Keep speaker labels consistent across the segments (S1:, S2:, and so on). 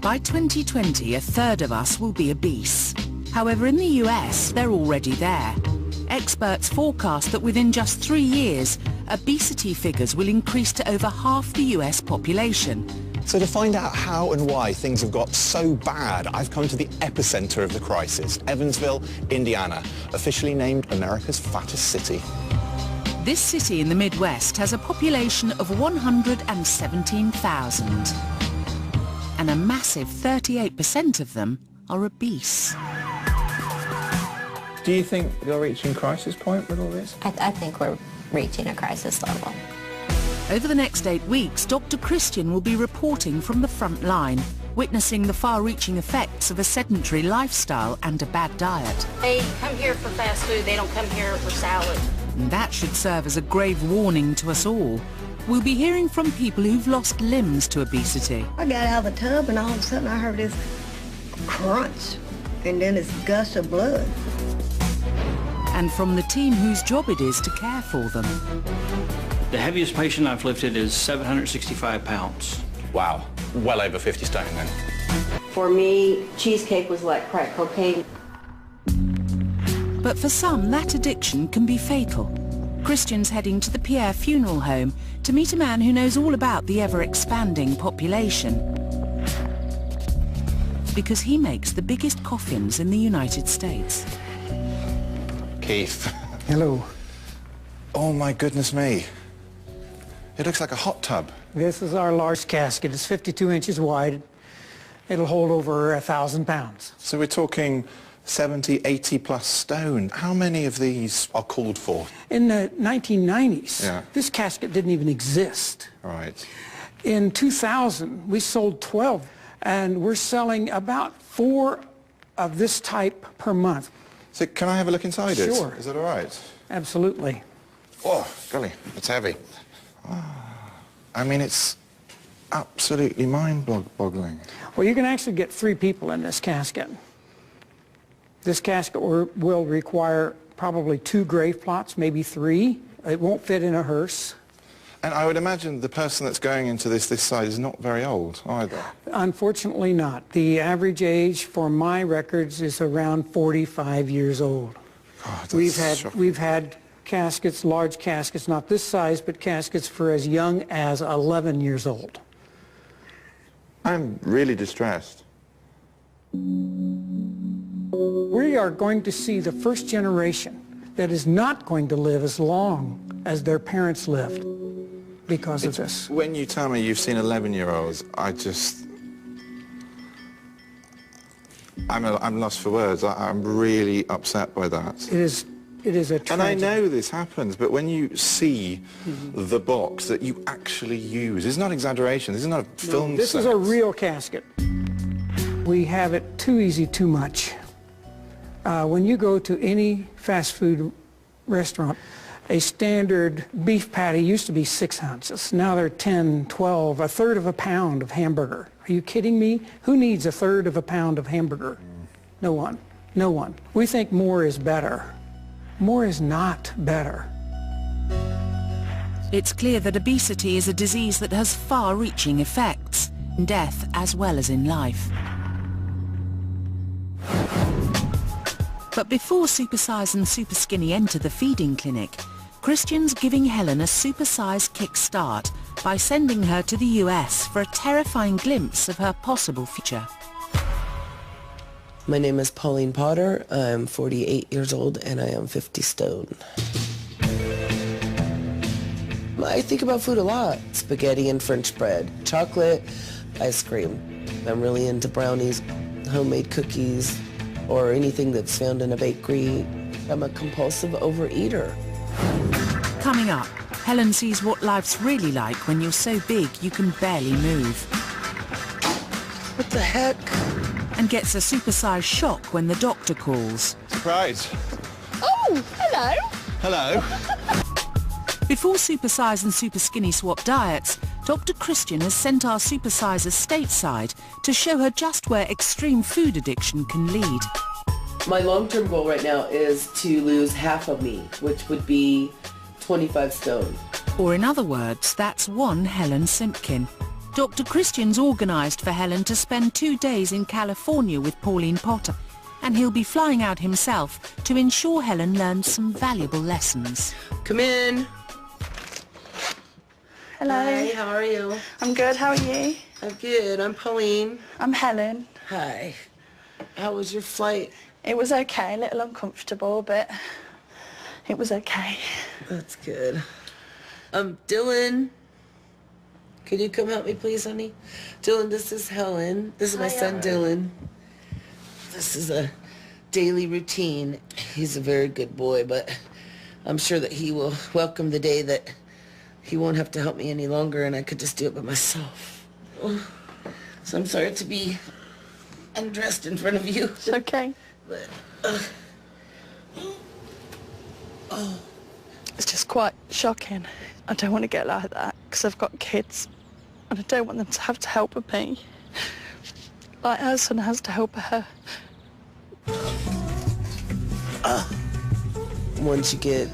S1: By 2020, a third of us will be obese. However, in the US, they're already there. Experts forecast that within just 3 years, obesity figures will increase to over half the US population.
S2: So to find out how and why things have got so bad, I've come to the epicenter of the crisis, Evansville, Indiana, officially named America's fattest city.
S1: This city in the Midwest has a population of 117,000. And a massive 38% of them are obese.
S3: Do you think you're reaching crisis point with all this?
S4: I think we're reaching a crisis level.
S1: Over the next 8 weeks, Dr. Christian will be reporting from the front line, witnessing the far-reaching effects of a sedentary lifestyle and a bad diet.
S5: They come here for fast food, they don't come here for salad.
S1: And that should serve as a grave warning to us all. We'll be hearing from people who've lost limbs to obesity.
S6: I got out of the tub and all of a sudden I heard this crunch and then this gush of blood.
S1: And from the team whose job it is to care for them.
S7: The heaviest patient I've lifted is 765 pounds.
S2: Wow, well over 50 stone then.
S8: For me, cheesecake was like crack cocaine.
S1: But for some, that addiction can be fatal. Christian's heading to the Pierre Funeral Home to meet a man who knows all about the ever-expanding population. Because he makes the biggest coffins in the United States.
S2: Keith.
S3: Hello.
S2: Oh my goodness me. It looks like a hot tub.
S9: This is our large casket. It's 52 inches wide. It'll hold over 1,000 pounds.
S2: So we're talking 70, 80 plus stone. How many of these are called for?
S9: In the 1990s,
S2: Yeah.
S9: this casket didn't even exist.
S2: Right.
S9: In 2000, we sold 12, and we're selling about 4 of this type per month.
S2: So can I have a look inside it?
S9: Sure.
S2: Is that all right?
S9: Absolutely.
S2: Oh, golly, it's heavy. I mean, it's absolutely mind-boggling.
S9: Well, you can actually get 3 people in this casket. This casket will require probably 2 grave plots, maybe 3. It won't fit in a hearse.
S2: And I would imagine the person that's going into this size is not very old either.
S9: Unfortunately not. The average age for my records is around 45 years old.
S2: God, that's
S9: We've had caskets, large caskets, not this size, but caskets for as young as 11 years old.
S2: I'm really distressed.
S9: We are going to see the first generation that is not going to live as long as their parents lived because of this.
S2: When you tell me you've seen 11-year-olds, I'm lost for words. I'm really upset by that.
S9: It is a tragedy.
S2: And I know this happens, but when you see the box that you actually use, it's not exaggeration, this is not a film set.
S9: This is a real casket. We have it too easy too much. When you go to any fast food restaurant, a standard beef patty used to be 6 ounces. Now they're 10, 12, a third of a pound of hamburger. Are you kidding me? Who needs a third of a pound of hamburger? No one. No one. We think more is better. More is not better.
S1: It's clear that obesity is a disease that has far-reaching effects, in death as well as in life. But before Supersize and Super Skinny enter the feeding clinic, Christian's giving Helen a supersize kickstart by sending her to the US for a terrifying glimpse of her possible future.
S10: My name is Pauline Potter. I'm 48 years old and I am 50 stone. I think about food a lot. Spaghetti and French bread, chocolate, ice cream. I'm really into brownies, homemade cookies, or anything that's found in a bakery. I'm a compulsive overeater.
S1: Coming up, Helen sees what life's really like when you're so big you can barely move.
S10: What the heck?
S1: And gets a supersized shock when the doctor calls.
S2: Surprise.
S5: Oh, hello.
S2: Hello.
S1: Before Supersize and Super Skinny swap diets, Dr. Christian has sent our supersizers stateside to show her just where extreme food addiction can lead.
S10: My long-term goal right now is to lose half of me, which would be 25 stone.
S1: Or in other words, that's one Helen Simpkin. Dr. Christian's organised for Helen to spend 2 days in California with Pauline Potter, and he'll be flying out himself to ensure Helen learns some valuable lessons.
S10: Come in.
S11: Hello.
S10: Hi, how are you?
S11: I'm good, how are you?
S10: I'm good. I'm Pauline.
S11: I'm Helen.
S10: Hi. How was your flight?
S11: It was okay, a little uncomfortable, but it was okay.
S10: That's good. Dylan. Could you come help me, please, honey? Dylan, this is Helen. This is my son, Dylan. This is a daily routine. He's a very good boy, but I'm sure that he will welcome the day that he won't have to help me any longer and I could just do it by myself. So I'm sorry to be undressed in front of you.
S11: It's okay.
S10: But,
S11: It's just quite shocking. I don't want to get like that because I've got kids and I don't want them to have to help with me. Like her son has to help her.
S10: Once you get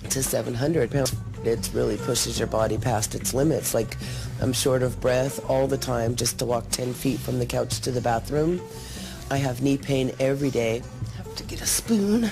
S10: to 700 pounds, it really pushes your body past its limits. Like, I'm short of breath all the time just to walk 10 feet from the couch to the bathroom. I have knee pain every day. I have to get a spoon.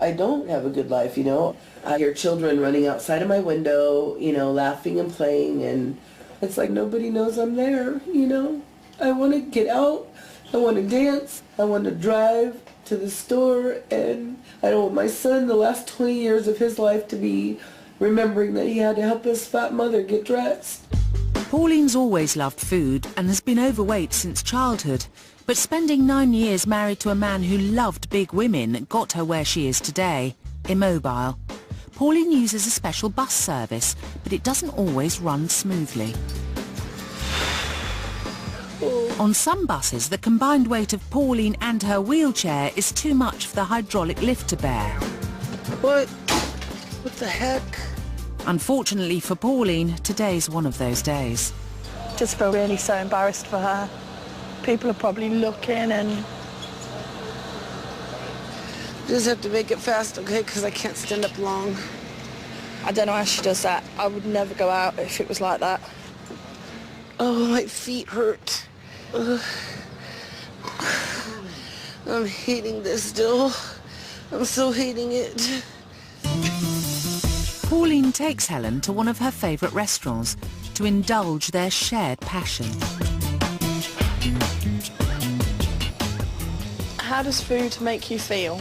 S10: I don't have a good life, you know. I hear children running outside of my window, you know, laughing and playing, and it's like nobody knows I'm there, you know. I want to get out. I want to dance. I want to drive to the store, and I don't want my son the last 20 years of his life to be remembering that he had to help his fat mother get dressed.
S1: Pauline's always loved food and has been overweight since childhood, but spending 9 years married to a man who loved big women got her where she is today, immobile. Pauline uses a special bus service, but it doesn't always run smoothly. On some buses, the combined weight of Pauline and her wheelchair is too much for the hydraulic lift to bear.
S10: What the heck?
S1: Unfortunately for Pauline, today's one of those days.
S11: Just feel really so embarrassed for her. People are probably looking and...
S10: Just have to make it fast, okay? Because I can't stand up long.
S11: I don't know how she does that. I would never go out if it was like that.
S10: Oh, my feet hurt. Ugh. I'm hating this still. I'm still hating it.
S1: Pauline takes Helen to one of her favourite restaurants to indulge their shared passion.
S11: How does food make you feel?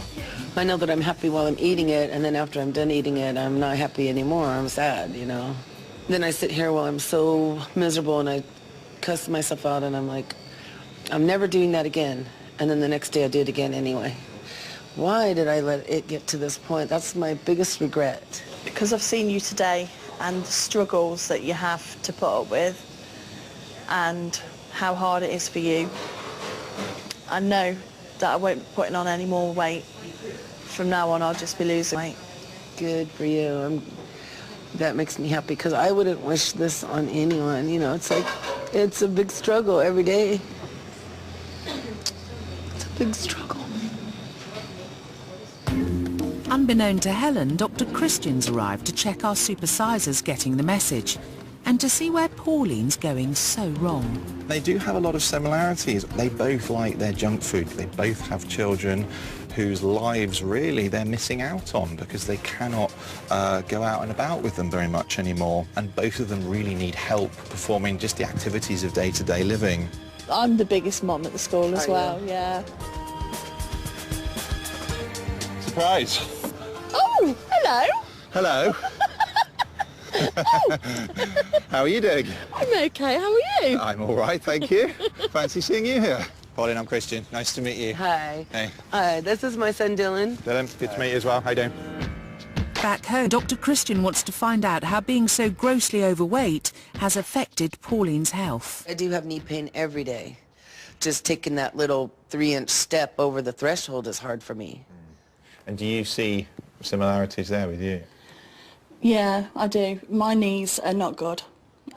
S10: I know that I'm happy while I'm eating it, and then after I'm done eating it, I'm not happy anymore. I'm sad, you know. Then I sit here while I'm so miserable and I cuss myself out and I'm like, I'm never doing that again. And then the next day I do it again anyway. Why did I let it get to this point? That's my biggest regret.
S11: Because I've seen you today and the struggles that you have to put up with and how hard it is for you. I know that I won't be putting on any more weight. From now on, I'll just be losing weight.
S10: Good for you. That makes me happy because I wouldn't wish this on anyone. You know, it's like, it's a big struggle every day. It's a big struggle.
S1: Unbeknown to Helen, Dr. Christian's arrived to check our supersizers getting the message and to see where Pauline's going so wrong.
S2: They do have a lot of similarities. They both like their junk food. They both have children whose lives really they're missing out on because they cannot go out and about with them very much anymore. And both of them really need help performing just the activities of day-to-day living.
S11: I'm the biggest mom at the school as well, yeah.
S2: Surprise!
S11: Oh, hello!
S2: Hello. How are you doing?
S11: I'm okay, how are you?
S2: I'm all right, thank you. Fancy seeing you here. Pauline, I'm Christian. Nice to meet you.
S10: Hi.
S2: Hey.
S10: Hi, this is my son Dylan.
S2: Dylan, good to meet you as well. How you doing?
S1: Back home, Dr. Christian wants to find out how being so grossly overweight has affected Pauline's health.
S10: I do have knee pain every day. Just taking that little 3-inch step over the threshold is hard for me.
S2: And do you see similarities there with you?
S11: Yeah, I do. My knees are not good.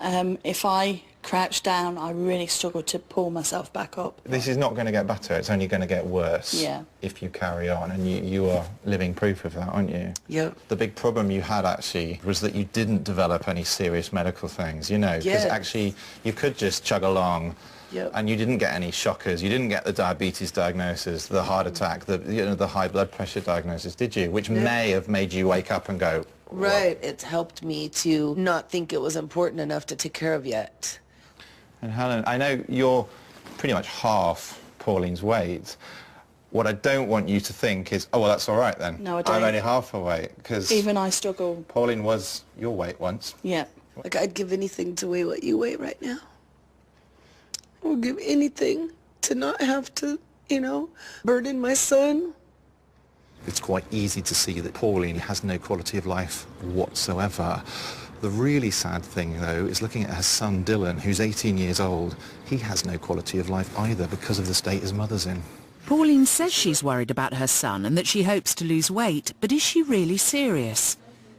S11: If I crouch down, I really struggle to pull myself back up.
S2: This is not going to get better, it's only going to get worse if you carry on, and you are living proof of that, aren't you?
S10: Yep.
S2: The big problem you had actually was that you didn't develop any serious medical things, you know, because actually you could just chug along.
S10: Yep.
S2: And you didn't get any shockers. You didn't get the diabetes diagnosis, the heart attack, the high blood pressure diagnosis, did you? Which may have made you wake up and go,
S10: right, it's helped me to not think it was important enough to take care of yet.
S2: And Helen, I know you're pretty much half Pauline's weight. What I don't want you to think is, oh, well, that's all right then.
S11: No, I don't.
S2: I'm only half her weight, because
S11: even I struggle.
S2: Pauline was your weight once.
S11: Yeah.
S10: Like, I'd give anything to weigh what you weigh right now. I would give anything to not have to, you know, burden my son.
S2: It's quite easy to see that Pauline has no quality of life whatsoever. The really sad thing, though, is looking at her son, Dylan, who's 18 years old. He has no quality of life either because of the state his mother's in.
S1: Pauline says she's worried about her son and that she hopes to lose weight, but is she really serious?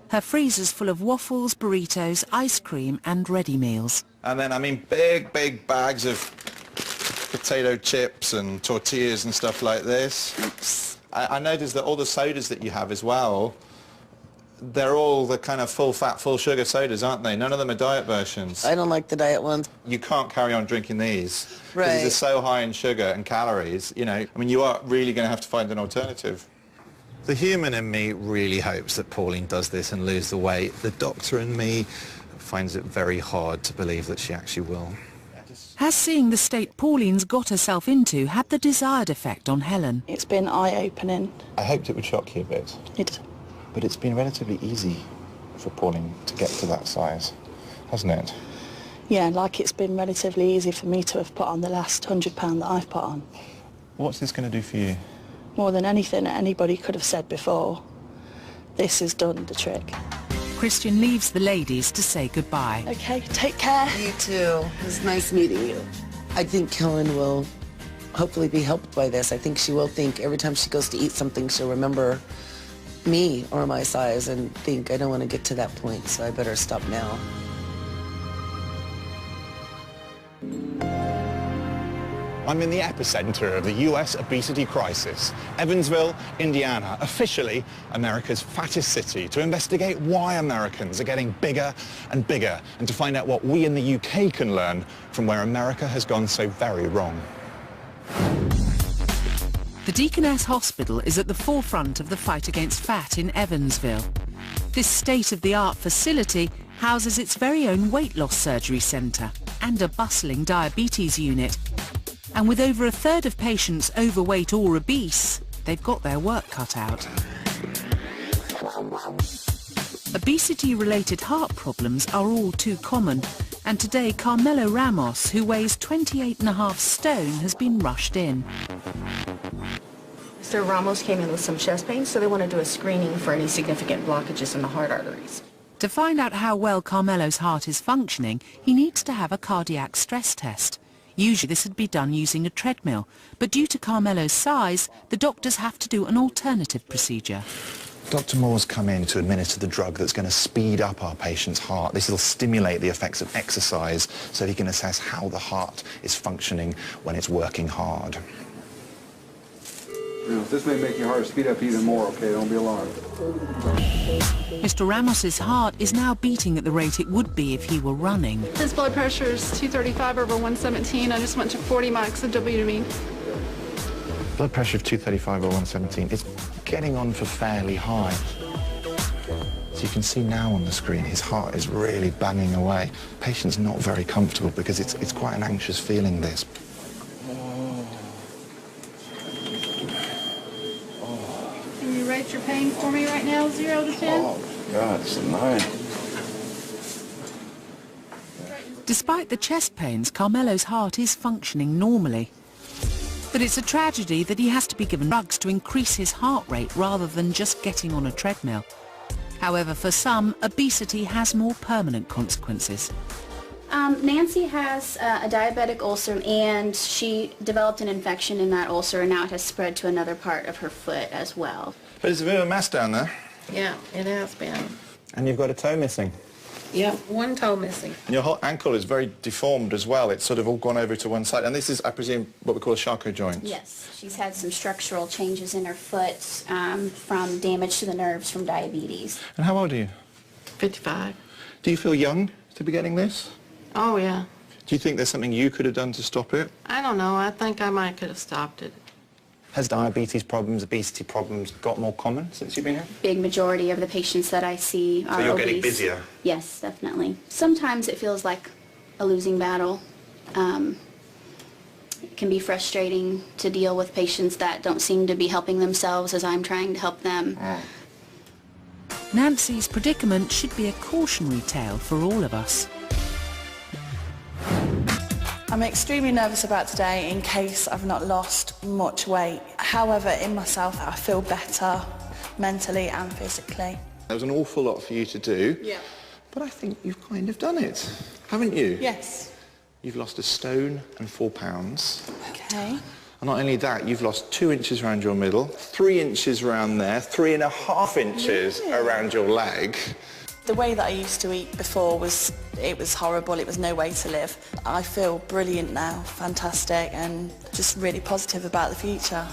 S1: Her freezer's full of waffles, burritos, ice cream and ready meals.
S2: And then, I mean, big bags of potato chips and tortillas and stuff like this.
S10: Oops.
S2: I noticed that all the sodas that you have as well, they're all the kind of full-fat, full-sugar sodas, aren't they? None of them are diet versions.
S10: I don't like the diet ones.
S2: You can't carry on drinking these.
S10: Right.
S2: Because they're so high in sugar and calories, you know. I mean, you are really going to have to find an alternative. The human in me really hopes that Pauline does this and lose the weight. The doctor in me finds it very hard to believe that she actually will.
S1: Has seeing the state Pauline's got herself into had the desired effect on Helen?
S11: It's been eye-opening.
S2: I hoped it would shock you a bit.
S11: It.
S2: But it's been relatively easy for Pauline to get to that size, hasn't it?
S11: Yeah, like it's been relatively easy for me to have put on the last £100 that I've put on.
S2: What's this going to do for you?
S11: More than anything that anybody could have said before, this has done the trick.
S1: Christian leaves the ladies to say goodbye.
S11: Okay, take care.
S10: You too. It was nice meeting you. I think Helen will hopefully be helped by this. I think she will think every time she goes to eat something, she'll remember me or my size and think, I don't want to get to that point, so I better stop now.
S12: I'm in the epicenter of the US obesity crisis, Evansville, Indiana, officially America's fattest city, to investigate why Americans are getting bigger and bigger and to find out what we in the UK can learn from where America has gone so very wrong.
S1: The Deaconess Hospital is at the forefront of the fight against fat in Evansville. This state-of-the-art facility houses its very own weight loss surgery centre and a bustling diabetes unit. And with over a third of patients overweight or obese, they've got their work cut out. Obesity-related heart problems are all too common, and today Carmelo Ramos, who weighs 28.5 stone, has been rushed in.
S5: Mr. Ramos came in with some chest pain, so they want to do a screening for any significant blockages in the heart arteries.
S1: To find out how well Carmelo's heart is functioning, he needs to have a cardiac stress test. Usually this would be done using a treadmill, but due to Carmelo's size, the doctors have to do an alternative procedure.
S2: Dr. Moore's come in to administer the drug that's going to speed up our patient's heart. This will stimulate the effects of exercise so he can assess how the heart is functioning when it's working hard.
S13: You know, this may make your heart speed up even more, okay? Don't be alarmed.
S1: Mr. Ramos's heart is now beating at the rate it would be if he were running.
S14: His blood pressure is 235 over 117. I just went to 40 mics of WB.
S2: Blood pressure of 235 or 117. It's getting on for fairly high. So you can see now on the screen his heart is really banging away. Patient's not very comfortable because it's quite an anxious feeling, this.
S14: Can you rate your pain for me right now, 0 to 10?
S13: Oh, God, it's a 9.
S1: Despite the chest pains, Carmelo's heart is functioning normally. But it's a tragedy that he has to be given drugs to increase his heart rate rather than just getting on a treadmill. However, for some, obesity has more permanent consequences.
S15: Nancy has a diabetic ulcer, and she developed an infection in that ulcer, and now it has spread to another part of her foot as well.
S2: But it's a bit of a mess down there.
S16: Yeah, it has been.
S2: And you've got a toe missing.
S16: Yep, one toe missing.
S2: And your whole ankle is very deformed as well. It's sort of all gone over to one side. And this is, I presume, what we call a Charcot joint.
S15: Yes, she's had some structural changes in her foot from damage to the nerves from diabetes.
S2: And how old are you?
S16: 55.
S2: Do you feel young to be getting this?
S16: Oh, yeah.
S2: Do you think there's something you could have done to stop it?
S16: I don't know. I think I might could have stopped it.
S2: Has diabetes problems, obesity problems got more common since you've been here?
S15: Big majority of the patients that I see are
S2: So you're
S15: obese.
S2: getting busier?
S15: Yes, definitely. Sometimes it feels like a losing battle. It can be frustrating to deal with patients that don't seem to be helping themselves as I'm trying to help them.
S1: Nancy's predicament should be a cautionary tale for all of us.
S11: I'm extremely nervous about today in case I've not lost much weight. However, in myself, I feel better mentally and physically.
S2: There was an awful lot for you to do.
S11: Yeah.
S2: But I think you've kind of done it, haven't you?
S11: Yes.
S2: You've lost 1 stone and 4 pounds.
S11: Okay.
S2: And not only that, you've lost 2 inches around your middle, 3 inches around there, 3.5 inches around your leg.
S11: The way that I used to eat before was horrible. It was no way to live. I feel brilliant now, fantastic, and just really positive about the future.